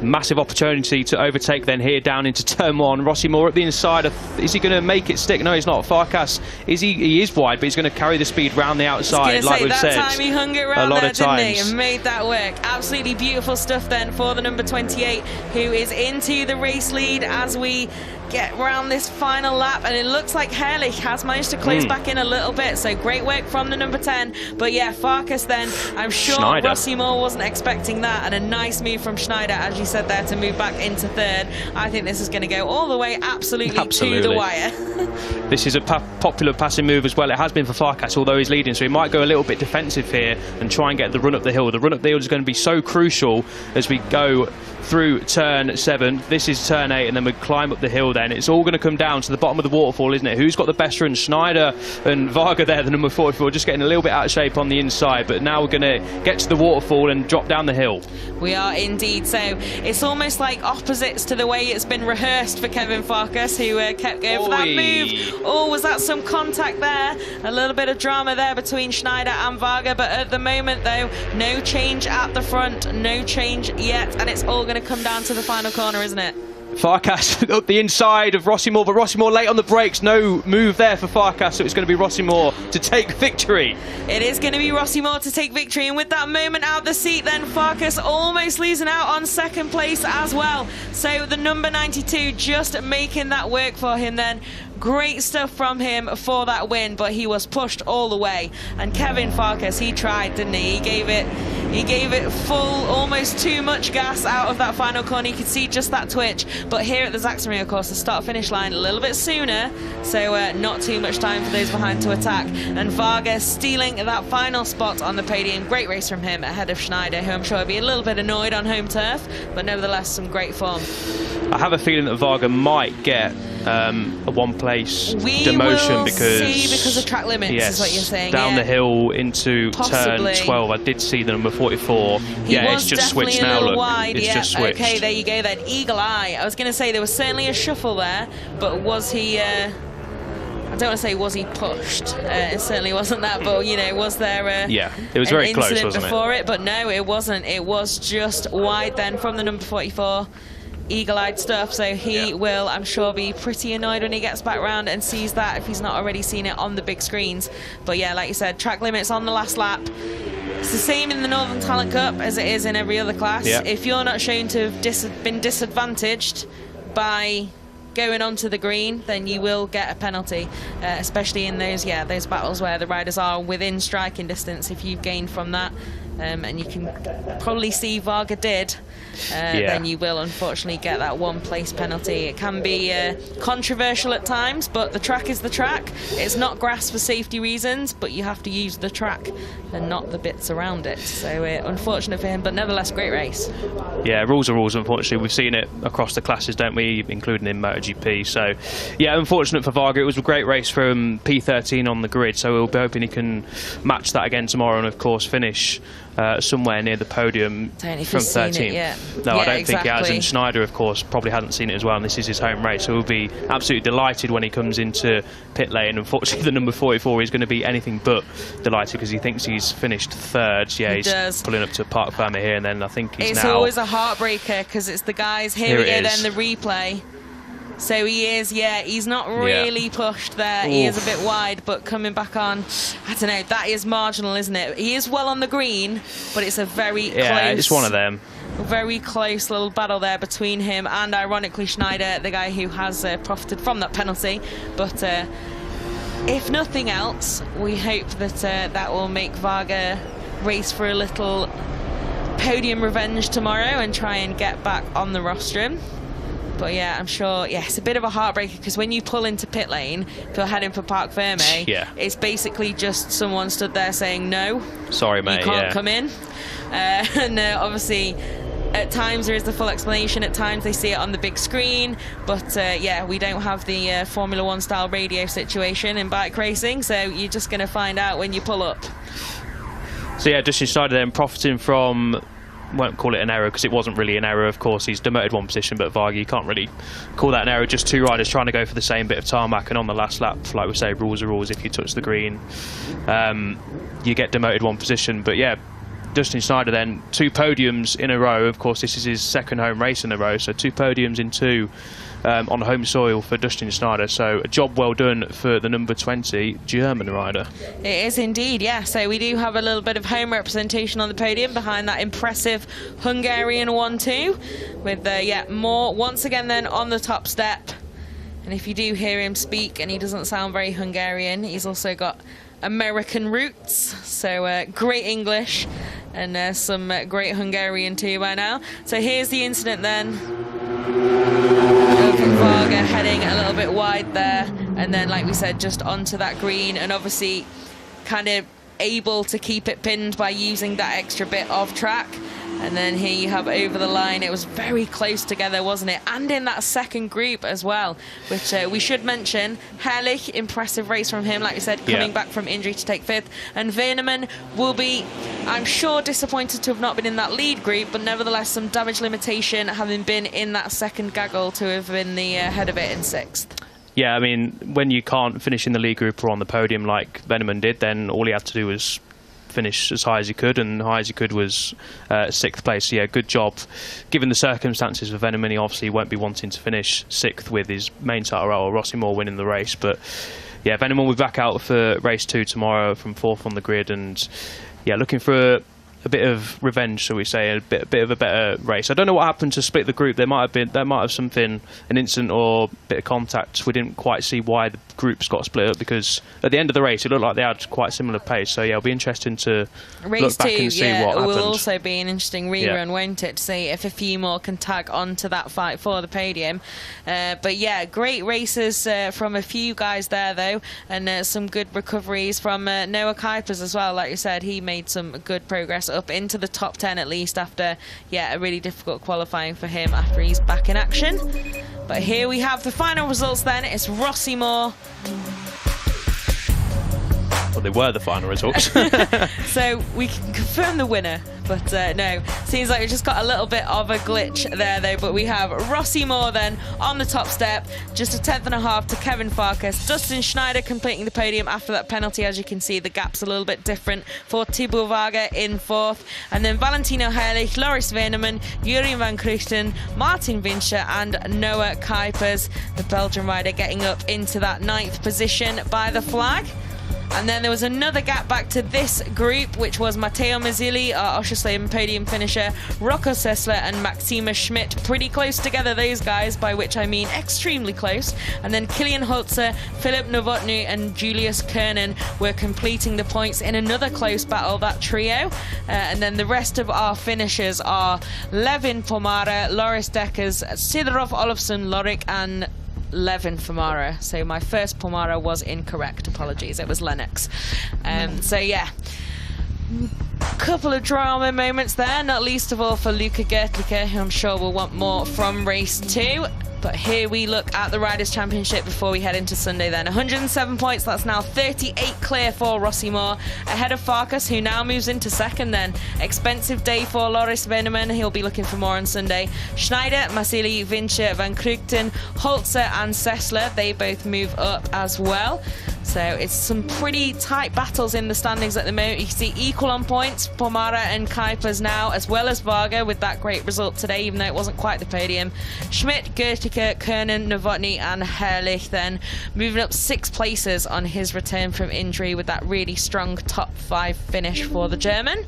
S2: Massive opportunity to overtake then here down into turn 1. Rossi Moore at the inside. Is he going to make it stick? No, he's not. Farkas, he is wide, but he's going to carry the speed round the outside, like we've said.
S1: That time he hung it round there, didn't he? And made that work. Absolutely beautiful stuff then for the number 28, who is into the race lead as we get around this final lap, and it looks like Herrlich has managed to close back in a little bit, so great work from the number 10. But yeah, Farkas then, I'm sure
S2: Schneider.
S1: Rossi Moore wasn't expecting that, and a nice move from Schneider, as you said there, to move back into third. I think this is going to go all the way absolutely to the wire.
S2: This is a popular passing move as well. It has been for Farkas, although he's leading, so he might go a little bit defensive here and try and get the run up the hill. The run up the hill is going to be so crucial as we go through turn 7. This is turn 8, and then we climb up the hill then then, it's all going to come down to the bottom of the waterfall, isn't it? Who's got the best run? Schneider and Varga there, the number 44, just getting a little bit out of shape on the inside, but now we're going to get to the waterfall and drop down the hill.
S1: We are indeed. So it's almost like opposites to the way it's been rehearsed for Kevin Farkas, who kept going for that move. Oh, was that some contact there? A little bit of drama there between Schneider and Varga, but at the moment, though, no change at the front, no change yet, and it's all going to come down to the final corner, isn't it?
S2: Farkas up the inside of Rossimore, but Rossimore late on the brakes. No move there for Farkas, so it's going to be Rossimore to take victory.
S1: It is going to be Rossimore to take victory, and with that moment out the seat, then Farkas almost losing out on second place as well. So the number 92 just making that work for him then. Great stuff from him for that win, but he was pushed all the way. And Kevin Farkas, he tried, didn't he? He gave it full, almost too much gas out of that final corner. You could see just that twitch. But here at the Sachsenring, of course, the start-finish line a little bit sooner, so not too much time for those behind to attack. And Varga stealing that final spot on the podium. Great race from him ahead of Schneider, who I'm sure will be a little bit annoyed on home turf, but nevertheless some great form.
S2: I have a feeling that Varga might get a one-place demotion
S1: because of track limits,
S2: yes,
S1: is what you're saying.
S2: Down the hill into
S1: Possibly.
S2: turn 12. I did see the number 44.
S1: Yeah,
S2: it's just switched now. Look,
S1: wide.
S2: it's just switched.
S1: Okay, there you go then. Eagle Eye. I was going to say there was certainly a shuffle there, but was he? I don't want to say was he pushed. It certainly wasn't that, but you know, was there?
S2: Yeah, it was very close, wasn't
S1: before it? But no, it wasn't. It was just wide then from the number 44. Eagle-eyed stuff, so he will, I'm sure, be pretty annoyed when he gets back round and sees that, if he's not already seen it on the big screens. But yeah, like you said, track limits on the last lap. It's the same in the Northern Talent Cup as it is in every other class. If you're not shown to have been disadvantaged by going onto the green, then you will get a penalty, especially in those battles where the riders are within striking distance. If you've gained from that, and you can probably see Varga did, then you will unfortunately get that one-place penalty. It can be controversial at times, but the track is the track. It's not grass for safety reasons, but you have to use the track and not the bits around it. So unfortunate for him, but nevertheless, great race. Yeah,
S2: rules are rules, unfortunately. We've seen it across the classes, don't we, including in MotoGP. So, yeah, unfortunate for Varga. It was a great race from P13 on the grid, so we'll be hoping he can match that again tomorrow and, of course, finish somewhere near the podium from 13. No, I don't think he has. And Schneider, of course, probably hasn't seen it as well, and this is his home race, so he'll be absolutely delighted when he comes into pit lane. Unfortunately, the number 44 is going to be anything but delighted because he thinks he's finished third. Yeah, he's pulling up to Park Ferme here, and then I think he's
S1: It's always a heartbreaker because it's the guys. Here we go, then the replay. So he is, he's not really pushed there. He is a bit wide, but coming back on, I don't know, that is marginal, isn't it? He is well on the green, but it's a very close...
S2: Yeah, it's one of them.
S1: Very close little battle there between him and, ironically, Schneider, the guy who has profited from that penalty. But if nothing else, we hope that that will make Varga race for a little podium revenge tomorrow and try and get back on the rostrum. But yeah, I'm sure, it's a bit of a heartbreaker because when you pull into pit lane, if you're heading for Park Ferme, it's basically just someone stood there saying, no,
S2: sorry mate,
S1: you can't come in. And obviously, at times there is the full explanation, at times they see it on the big screen, but we don't have the Formula 1 style radio situation in bike racing, so you're just going to find out when you pull up.
S2: So yeah, Justin Schneider then profiting from, won't call it an error because it wasn't really an error, of course. He's demoted one position, but Varga, you can't really call that an error. Just two riders trying to go for the same bit of tarmac, and on the last lap, like we say, rules are rules. If you touch the green, you get demoted one position. But yeah, Justin Schneider then, 2 podiums in a row. Of course, this is his second home race in a row, so 2 podiums in 2 on home soil for Justin Schneider. So a job well done for the number 20 German rider.
S1: It is indeed, yeah. So we do have a little bit of home representation on the podium behind that impressive Hungarian 1-2 with Moore once again then on the top step. And if you do hear him speak and he doesn't sound very Hungarian, he's also got American roots, so great English and some great Hungarian too by now. So here's the incident then. Varga heading a little bit wide there, and then, like we said, just onto that green, and obviously kind of able to keep it pinned by using that extra bit of track. And then here you have over the line. It was very close together, wasn't it? And in that second group as well, which we should mention. Herrlich, impressive race from him, like we said, coming back from injury to take 5th. And Veneman will be, I'm sure, disappointed to have not been in that lead group, but nevertheless some damage limitation, having been in that second gaggle, to have been the head of it in 6th.
S2: Yeah, I mean, when you can't finish in the lead group or on the podium like Veneman did, then all he had to do was finish as high as he could, and high as he could was 6th place. So yeah, good job. Given the circumstances for Veneman, he obviously won't be wanting to finish 6th with his main title or Rossi Moore winning the race. But yeah, Veneman will be back out for race 2 tomorrow from 4th on the grid, and yeah, looking for a bit of revenge, shall we say, a bit of a better race. I don't know what happened to split the group. There might have something, an incident or a bit of contact. We didn't quite see why the groups got split up, because at the end of the race it looked like they had quite similar pace. So yeah, it'll be interesting to look back and see what happened.
S1: It will also be an interesting rerun, won't it, to see if a few more can tag on to that fight for the podium. But yeah, great races from a few guys there though, and some good recoveries from Noah Kuipers as well. Like you said, he made some good progress up into the top 10 at least after a really difficult qualifying for him after he's back in action. But here we have the final results then. It's Rossi Moore.
S2: Well, they were the final results.
S1: So we can confirm the winner, but no, seems like we just got a little bit of a glitch there though. But we have Rossi Moore then on the top step, just a 10.5 to Kevin Farkas. Dustin Schneider completing the podium after that penalty. As you can see, the gap's a little bit different for Thibaut Varga in 4th, and then Valentino Herrlich, Loris Veneman, Jurien van Kruchten, Martin Winscher and Noah Kuipers, the Belgian rider, getting up into that 9th position by the flag. And then there was another gap back to this group, which was Matteo Mazzilli, our Oschersleben podium finisher, Rocco Sessler and Maxima Schmidt. Pretty close together, those guys, by which I mean extremely close. And then Kilian Holzer, Philip Novotny and Julius Kernan were completing the points in another close battle, that trio. And then the rest of our finishers are Levin Pomara, Loris Deckers, Sidorov Olofsson, Lorik and Levin Pomara. So my first Pomara was incorrect, apologies, it was Lennox. So yeah, couple of drama moments there, not least of all for Luca Gertlicke, who I'm sure will want more from race 2. But here we look at the Riders' Championship before we head into Sunday then. 107 points, that's now 38 clear for Rossi Moore, ahead of Farkas, who now moves into 2nd then. Expensive day for Loris Veneman, he'll be looking for more on Sunday. Schneider, Massili, Winscher, Van Kruchten, Holzer and Sessler, they both move up as well. So it's some pretty tight battles in the standings at the moment. You can see equal on points, Pomara and Kuipers now, as well as Varga with that great result today, even though it wasn't quite the podium. Schmidt, Gertlicke, Kernan, Novotny and Herrlich then moving up 6 places on his return from injury with that really strong top 5 finish for the German.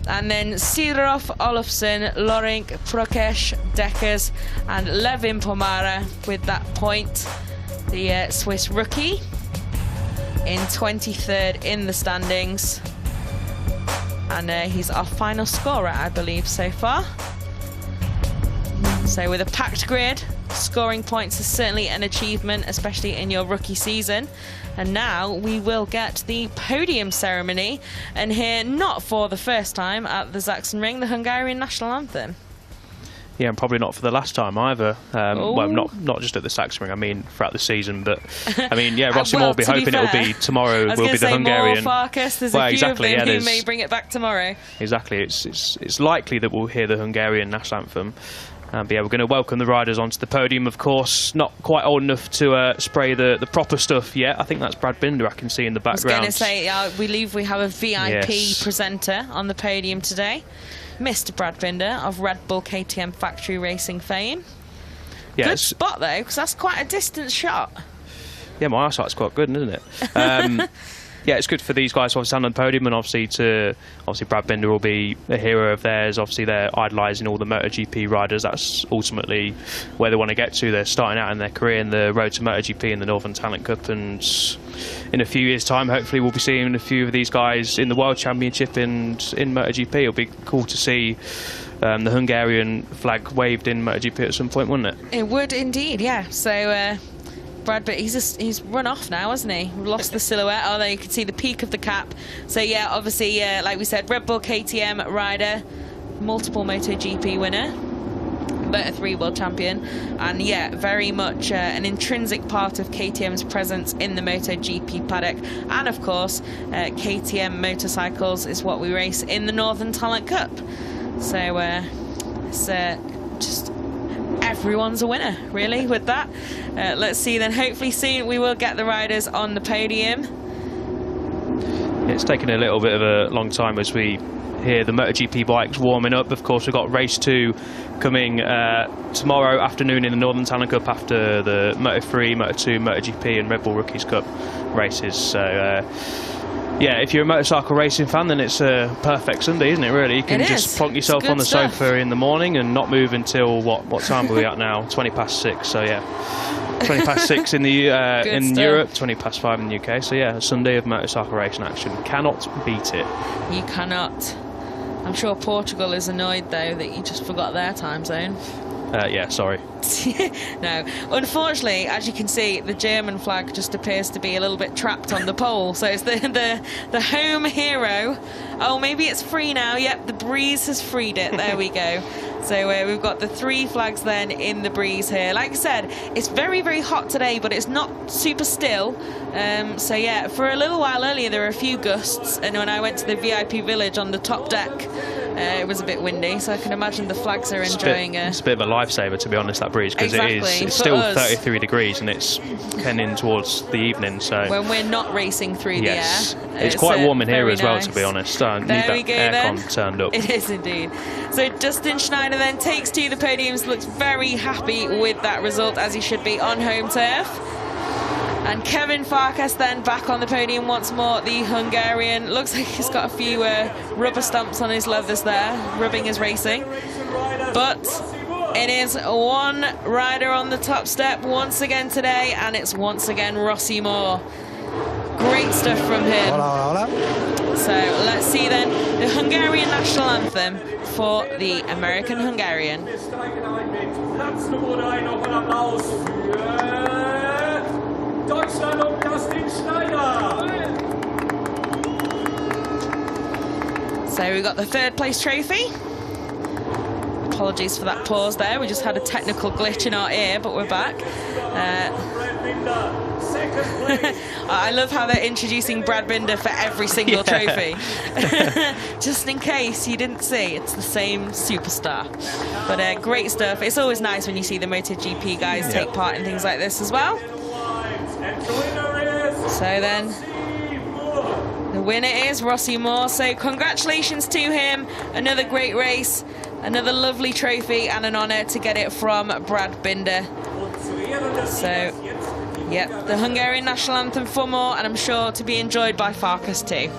S1: And then Sidorov, Olofsson, Lorink, Prokesh, Deckers and Levin Pomara with that point, the Swiss rookie, in 23rd in the standings, and he's our final scorer, I believe, so far. So with a packed grid, scoring points is certainly an achievement, especially in your rookie season. And now we will get the podium ceremony, and here, not for the first time at the Sachsenring, the Hungarian national anthem.
S2: Yeah, and probably not for the last time either. Well, not just at the Sachsenring, I mean throughout the season. But I mean, yeah, Rossi Moore will be hoping it'll be tomorrow. Will be the Hungarian.
S1: Farkas, there's a few of them who may bring it back tomorrow.
S2: Exactly, it's likely that we'll hear the Hungarian national anthem. But yeah, we're going to welcome the riders onto the podium, of course. Not quite old enough to spray the proper stuff yet. I think that's Brad Binder I can see in the background.
S1: I was going to say, I believe we have a VIP presenter on the podium today. Mr. Brad Binder of Red Bull KTM Factory Racing fame. Yeah, good spot though, because that's quite a distant shot.
S2: Yeah, my eyesight's quite good, isn't it? Yeah, it's good for these guys to stand on the podium, and obviously Brad Binder will be a hero of theirs. Obviously they're idolising all the MotoGP riders. That's ultimately where they want to get to. They're starting out in their career in the road to MotoGP in the Northern Talent Cup, and in a few years' time, hopefully we'll be seeing a few of these guys in the World Championship and in MotoGP. It'll be cool to see the Hungarian flag waved in MotoGP at some point, wouldn't it?
S1: It would indeed, yeah. So Brad, but he's run off now, hasn't he? Lost the silhouette, although you can see the peak of the cap. So yeah, obviously, like we said, Red Bull KTM rider, multiple MotoGP winner, Moto3 world champion, and yeah, very much an intrinsic part of KTM's presence in the MotoGP paddock. And of course, KTM motorcycles is what we race in the Northern Talent Cup. So it's just everyone's a winner, really, with that. Let's see then. Hopefully soon we will get the riders on the podium.
S2: It's taken a little bit of a long time as we hear the MotoGP bikes warming up. Of course, we've got race 2 coming tomorrow afternoon in the Northern Talent Cup after the Moto3, Moto2, MotoGP and Red Bull Rookies Cup races. So yeah, if you're a motorcycle racing fan, then it's a perfect Sunday, isn't it, really? You can just plonk yourself on the sofa in the morning and not move until, what time are we at now? 20 past 6, so yeah. 20 past 6 in the in Europe, 20 past 5 in the UK. So yeah, a Sunday of motorcycle racing action. Cannot beat it.
S1: You cannot. I'm sure Portugal is annoyed, though, that you just forgot their time zone.
S2: Yeah, sorry.
S1: No, unfortunately, as you can see, the German flag just appears to be a little bit trapped on the pole. So it's the home hero. Oh, maybe it's free now. Yep, the breeze has freed it. There we go. So we've got the 3 flags then in the breeze here. Like I said, it's very, very hot today, but it's not super still. So yeah, for a little while earlier, there were a few gusts. And when I went to the VIP village on the top deck, it was a bit windy. So I can imagine the flags are enjoying it.
S2: It's a bit of a lifesaver, to be honest, that breeze, because it's still 33 degrees and it's heading towards the evening. So
S1: when we're not racing through the air.
S2: It's quite warm in here as well,
S1: nice.
S2: to be honest. I need
S1: there
S2: that
S1: we go,
S2: aircon turned up.
S1: It is indeed. So Justin Schneider then takes to the podiums, looks very happy with that result, as he should be on home turf. And Kevin Farkas then back on the podium once more, the Hungarian. Looks like he's got a few rubber stumps on his leathers there, rubbing his racing. But it is one rider on the top step once again today, and it's once again Rossi Moore. Great stuff from him.
S3: Hola, hola.
S1: So let's see then the Hungarian national anthem for the American Hungarian. So we got the 3rd place trophy. Apologies for that pause there. We just had a technical glitch in our ear, but we're back. I love how they're introducing Brad Binder for every single trophy. Just in case you didn't see, it's the same superstar. But great stuff. It's always nice when you see the MotoGP guys take part in things like this as well. So then, the winner is Rossi Moore. So congratulations to him. Another great race, another lovely trophy, and an honour to get it from Brad Binder. So, yep, the Hungarian national anthem for Moore, and I'm sure to be enjoyed by Farkas too.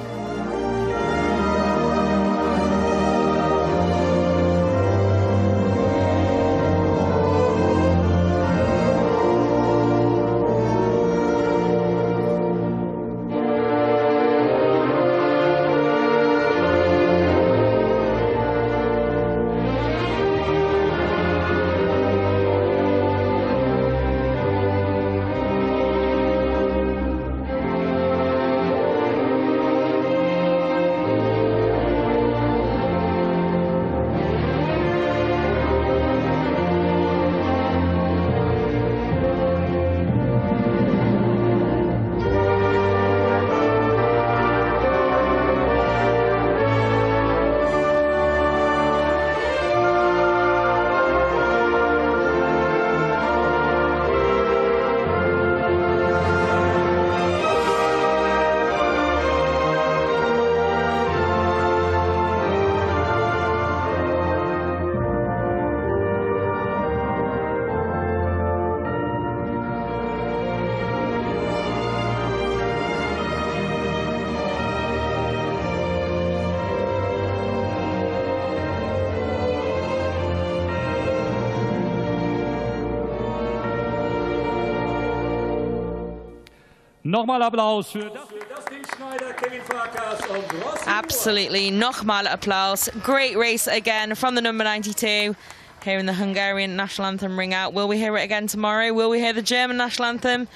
S4: Nochmal Applaus für Justin Schneider, Kevin Farkas und Rossi.
S1: Absolutely, nochmal applause. Great race again from the number 92. Hearing the Hungarian national anthem ring out. Will we hear it again tomorrow? Will we hear the German national anthem?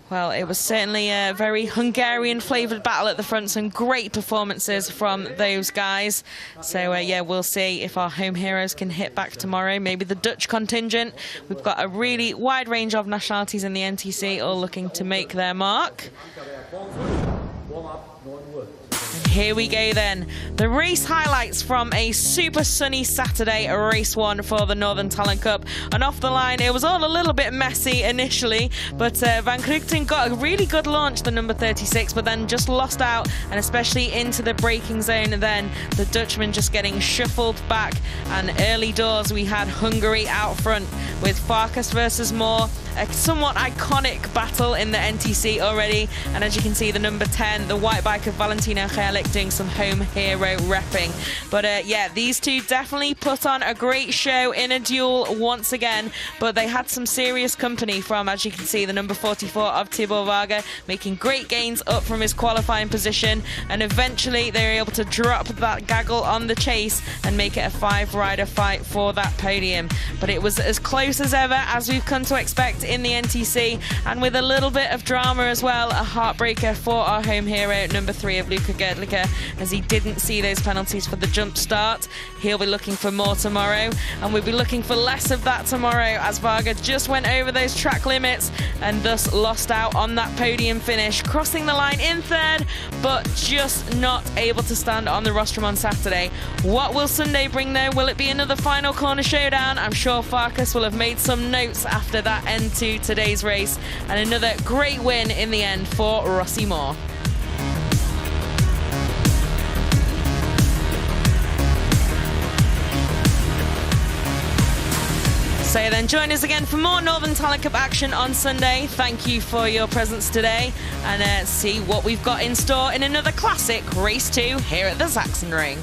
S1: Well, it was certainly a very Hungarian-flavoured battle at the front. Some great performances from those guys. So, yeah, we'll see if our home heroes can hit back tomorrow. Maybe the Dutch contingent. We've got a really wide range of nationalities in the NTC, all looking to make their mark. Here we go then. The race highlights from a super sunny Saturday, race 1 for the Northern Talent Cup. And off the line, it was all a little bit messy initially, but Van Krugten got a really good launch, the number 36, but then just lost out, and especially into the braking zone. And then the Dutchman just getting shuffled back. And early doors, we had Hungary out front with Farkas versus Moore. A somewhat iconic battle in the NTC already. And as you can see, the number 10, the white bike of Valentino Gelik, doing some home hero repping. But yeah, these two definitely put on a great show in a duel once again. But they had some serious company from, as you can see, the number 44 of Tibor Varga, making great gains up from his qualifying position. And eventually they were able to drop that gaggle on the chase and make it a 5-rider fight for that podium. But it was as close as ever, as we've come to expect in the NTC, and with a little bit of drama as well. A heartbreaker for our home hero, number 3 of Luca Gertlicher, as he didn't see those penalties for the jump start. He'll be looking for more tomorrow, and we'll be looking for less of that tomorrow, as Varga just went over those track limits and thus lost out on that podium finish, crossing the line in 3rd, but just not able to stand on the rostrum on Saturday. What will Sunday bring though? Will it be another final corner showdown? I'm sure Farkas will have made some notes after that end to today's race, and another great win in the end for Rossi Moore. So then join us again for more Northern Talent Cup action on Sunday. Thank you for your presence today, and see what we've got in store in another classic Race 2 here at the Sachsenring.